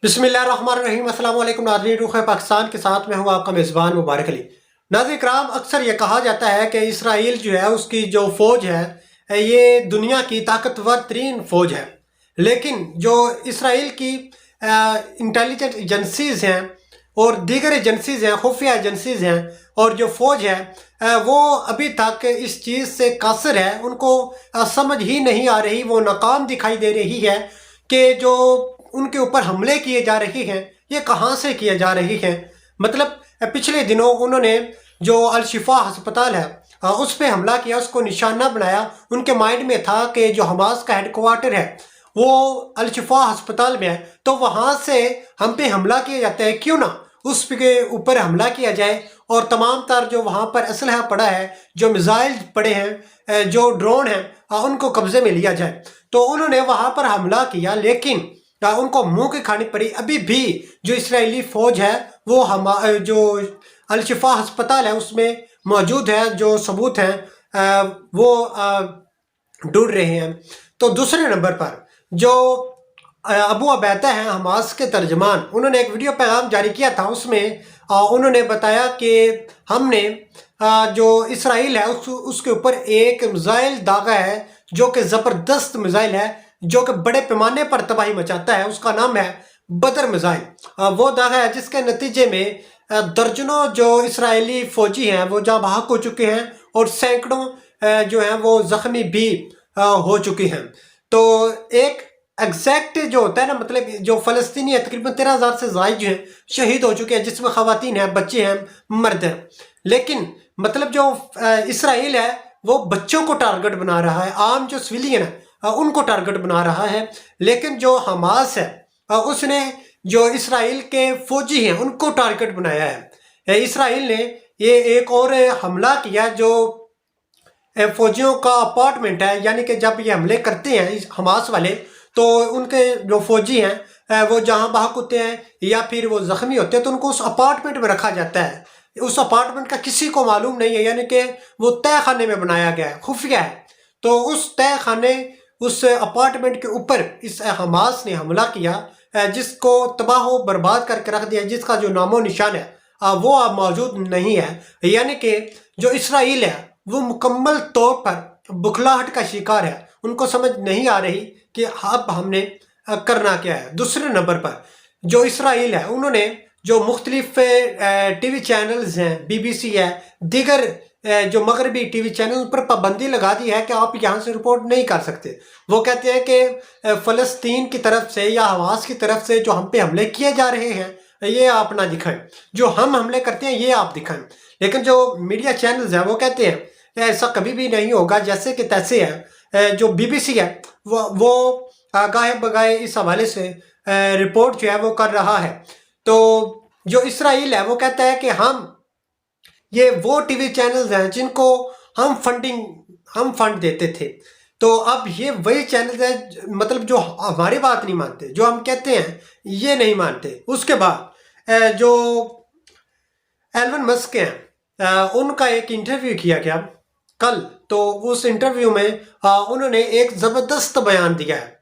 बिस्मिल्लाहिर्रहमानिर्रहीम। अस्सलाम वालेकुम नाज़रीन, रुख़ पाकिस्तान के साथ मैं हूँ आपका मेज़बान मुबारक अली। नाज़रीन कराम, अक्सर ये कहा जाता है कि इसराइल जो है उसकी जो फ़ौज है ये दुनिया की ताकतवर तरीन फ़ौज है। लेकिन जो इसराइल की इंटेलिजेंट एजेंसीज़ हैं और दीगर एजेंसीज़ हैं, खुफिया एजेंसीज़ हैं, और जो फ़ौज है वो अभी तक इस चीज़ से कासिर है। उनको समझ ही नहीं आ रही, वो नाकाम दिखाई दे रही है कि जो उनके ऊपर हमले किए जा रहे हैं ये कहाँ से किए जा रहे हैं। मतलब पिछले दिनों उन्होंने जो अल शिफा अस्पताल है उस पर हमला किया, उसको निशाना बनाया। उनके माइंड में था कि जो हमास का हेडक्वार्टर है वो अल शिफा अस्पताल में है, तो वहाँ से हम पे हमला किया जाता है, क्यों ना उस के ऊपर हमला किया जाए और तमाम तर जो वहाँ पर असलहा पड़ा है, जो मिसाइल पड़े हैं, जो ड्रोन हैं, उनको कब्जे में लिया जाए। तो उन्होंने वहाँ पर हमला किया, लेकिन उनको मुंह की खानी पड़ी। अभी भी जो इसराइली फौज है वो हम जो अल शिफा अस्पताल है उसमें मौजूद है, जो सबूत हैं वो ढूंढ रहे हैं। तो दूसरे नंबर पर जो अबू अबैदा हैं हमास के तर्जमान, उन्होंने एक वीडियो पैगाम जारी किया था। उसमें उन्होंने बताया कि हमने जो इसराइल है उसके ऊपर एक मिसाइल दागा है जो कि ज़बरदस्त मिसाइल है, जो कि बड़े पैमाने पर तबाही मचाता है। उसका नाम है बदर मिसाइल। वो दागा है जिसके नतीजे में दर्जनों जो इसराइली फौजी हैं वो जहाँ बहक हो चुके हैं और सैकड़ों जो हैं वो ज़ख्मी भी हो चुके हैं। तो एक एग्जैक्ट जो होता है ना, मतलब जो फ़लस्तीनी है तकरीबन 13,000 से ज़ायद जो हैं शहीद हो चुके हैं, जिसमें ख़वातीन हैं, बच्चे हैं, मर्द हैं। लेकिन मतलब जो इसराइल है वो बच्चों को टारगेट बना रहा है, आम जो सिविलियन है उनको टारगेट बना रहा है। लेकिन जो हमास है उसने जो इसराइल के फौजी हैं उनको टारगेट बनाया है। इसराइल ने ये एक और हमला किया जो फौजियों का अपार्टमेंट है, यानी कि जब ये हमले करते हैं हमास वाले तो उनके जो फौजी हैं वो जहाँ बहक होते हैं या फिर वो ज़ख्मी होते हैं तो उनको उस अपार्टमेंट में रखा जाता है। उस अपार्टमेंट का किसी को मालूम नहीं है, यानी कि वो तय खाने में बनाया गया है, खुफिया है। तो उस तय खाने, उस अपार्टमेंट के ऊपर इस हमास ने हमला किया जिसको तबाह बर्बाद करके रख दिया, जिसका जो नामो निशान है वो अब मौजूद नहीं है। यानी कि जो इसराइल है वो मुकम्मल तौर पर बुखलाहट का शिकार है। उनको समझ नहीं आ रही कि अब हमने करना क्या है। दूसरे नंबर पर जो इसराइल है उन्होंने जो मुख्तलिफ टीवी चैनल्स हैं, BBC है, दीगर जो मगरबी टीवी चैनल पर पाबंदी लगा दी है कि आप यहाँ से रिपोर्ट नहीं कर सकते। वो कहते हैं कि फ़लस्तीन की तरफ से या हमास की तरफ से जो हम पे हमले किए जा रहे हैं ये आप ना दिखाएं, जो हम हमले करते हैं ये आप दिखाएं। लेकिन जो मीडिया चैनल्स हैं वो कहते हैं कि ऐसा कभी भी नहीं होगा, जैसे कि तैसे है। जो BBC है वो गाहे बगाए इस हवाले से रिपोर्ट जो है वो कर रहा है। तो जो इसराइल है वो कहता है कि ये वो टीवी चैनल्स हैं जिनको हम फंड देते थे। तो अब ये वही चैनल्स हैं, मतलब जो हमारी बात नहीं मानते, जो हम कहते हैं ये नहीं मानते। उसके बाद जो एलन मस्क हैं उनका एक इंटरव्यू किया गया कल, तो उस इंटरव्यू में उन्होंने एक ज़बरदस्त बयान दिया है।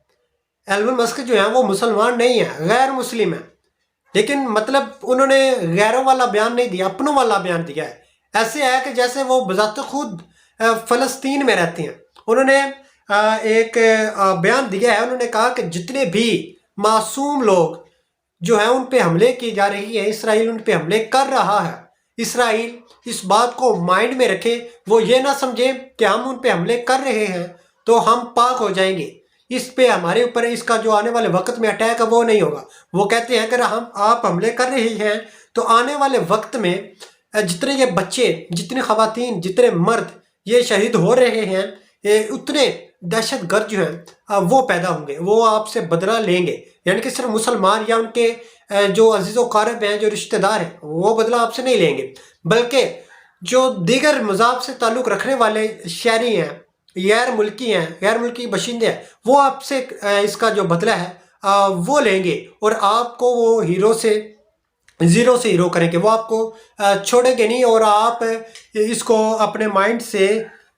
एलन मस्क जो है वो मुसलमान नहीं है, गैर मुस्लिम है, लेकिन मतलब उन्होंने गैरों वाला बयान नहीं दिया, अपनों वाला बयान दिया है। ऐसे है कि जैसे वो बजाते खुद फ़लस्तीन में रहते हैं। उन्होंने एक बयान दिया है, उन्होंने कहा कि जितने भी मासूम लोग जो हैं उन पे हमले की जा रही है, इसराइल उन पे हमले कर रहा है। इसराइल इस बात को माइंड में रखे, वो ये ना समझे कि हम उन पे हमले कर रहे हैं तो हम पाक हो जाएंगे, इस पे हमारे ऊपर इसका जो आने वाले वक्त में अटैक है वो नहीं होगा। वो कहते हैं अगर आप हमले कर रहे हैं तो आने वाले वक्त में जितने ये बच्चे, जितने ख़वातीन, जितने मर्द ये शहीद हो रहे हैं, उतने दहशत गर्द जो हैं वो पैदा होंगे, वो आपसे बदला लेंगे। यानी कि सिर्फ मुसलमान या उनके जो अजीज़ व क़ारिब हैं, जो रिश्तेदार हैं, वो बदला आपसे नहीं लेंगे, बल्कि जो दीगर मज़ाब से ताल्लुक़ रखने वाले शहरी हैं, गैर मुल्की बशिंदे हैं, वो आपसे इसका जो बदला है वो लेंगे और आपको वो ज़ीरो से हीरो करेंगे। वो आपको छोड़ेंगे नहीं और आप इसको अपने माइंड से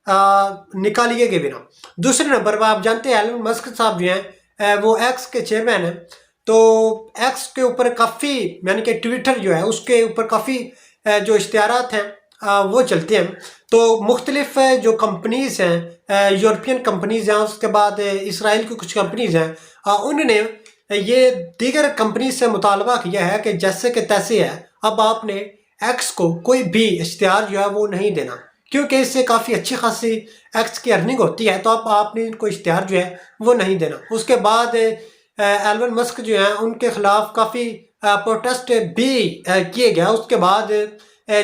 निकालिएगे भी ना। दूसरे नंबर पर आप जानते हैं एलन मस्क साहब जो हैं वो एक्स के चेयरमैन हैं। تو ایکس کے اوپر کافی یعنی کہ ٹویٹر جو ہے اس کے اوپر کافی جو اشتہارات ہیں وہ چلتے ہیں. تو مختلف جو کمپنیز ہیں، یورپین کمپنیز ہیں، اس کے بعد اسرائیل کی کچھ کمپنیز ہیں، انہوں نے یہ دیگر کمپنیز سے مطالبہ کیا ہے کہ جیسے کہ تیسے ہے، اب آپ نے ایکس کو کوئی بھی اشتہار جو ہے وہ نہیں دینا، کیونکہ اس سے کافی اچھی خاصی ایکس کی ارننگ ہوتی ہے. تو اب آپ نے ان کو اشتہار جو ہے وہ نہیں دینا. اس کے بعد ایلون مسک جو ہیں ان کے خلاف کافی پروٹیسٹ بھی کیے گیا. اس کے بعد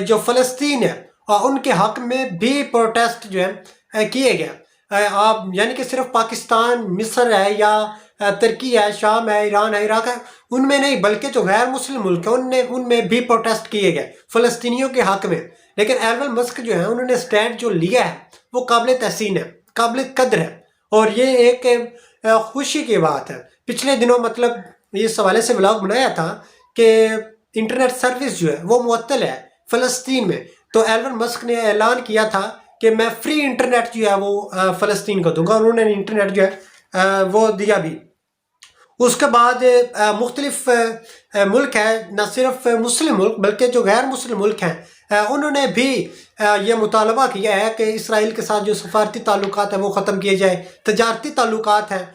جو فلسطین ہے ان کے حق میں بھی پروٹیسٹ جو ہے کیے گئے. آپ یعنی کہ صرف پاکستان، مصر ہے یا ترکی ہے، شام ہے، ایران ہے، عراق ہے، ان میں نہیں بلکہ جو غیر مسلم ملک ہیں ان میں بھی پروٹیسٹ کیے گئے فلسطینیوں کے حق میں. لیکن ایلون مسک جو ہیں انہوں نے سٹینڈ جو لیا ہے وہ قابل تحسین ہے، قابل قدر ہے، اور یہ ایک خوشی کی بات ہے. پچھلے دنوں مطلب اس حوالے سے ولاگ بنایا تھا کہ انٹرنیٹ سروس جو ہے وہ معطل ہے فلسطین میں. تو ایلون مسک نے اعلان کیا تھا کہ میں فری انٹرنیٹ جو ہے وہ فلسطین کو دوں گا، اور انہوں نے انٹرنیٹ جو ہے وہ دیا بھی. اس کے بعد مختلف ملک ہیں، نہ صرف مسلم ملک بلکہ جو غیر مسلم ملک ہیں انہوں نے بھی یہ مطالبہ کیا ہے کہ اسرائیل کے ساتھ جو سفارتی تعلقات ہیں وہ ختم کیے جائے، تجارتی تعلقات ہیں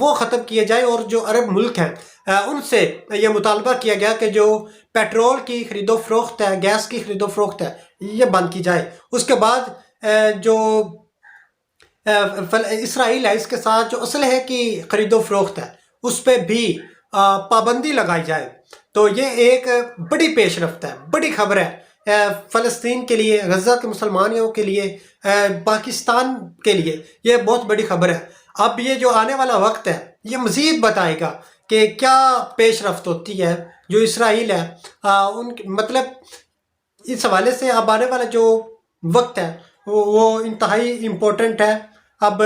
وہ ختم کیے جائے، اور جو عرب ملک ہیں ان سے یہ مطالبہ کیا گیا کہ جو پیٹرول کی خرید و فروخت ہے، گیس کی خرید و فروخت ہے، یہ بند کی جائے. اس کے بعد جو اسرائیل ہے اس کے ساتھ جو اسلحے کی خرید و فروخت ہے اس پہ بھی پابندی لگائی جائے. تو یہ ایک بڑی پیش رفت ہے، بڑی خبر ہے فلسطین کے لیے، غزہ کے مسلمانوں کے لیے، پاکستان کے لیے یہ بہت بڑی خبر ہے. اب یہ جو آنے والا وقت ہے یہ مزید بتائے گا کہ کیا پیش رفت ہوتی ہے. جو اسرائیل ہے ان مطلب اس حوالے سے اب آنے والا جو وقت ہے وہ انتہائی امپورٹنٹ ہے. اب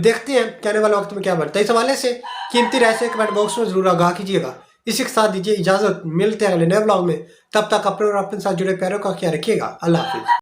دیکھتے ہیں کہ آنے والے وقت میں کیا بنتا ہے. اس حوالے سے قیمتی رائے سے کمنٹ باکس میں ضرور آگاہ کیجیے گا. اسی کے ساتھ دیجیے اجازت، ملتے ہیں اگلے نئے ولاگ میں. تب تک اپنے اور اپنے ساتھ جڑے پیاروں کا خیال رکھیے گا. اللہ حافظ.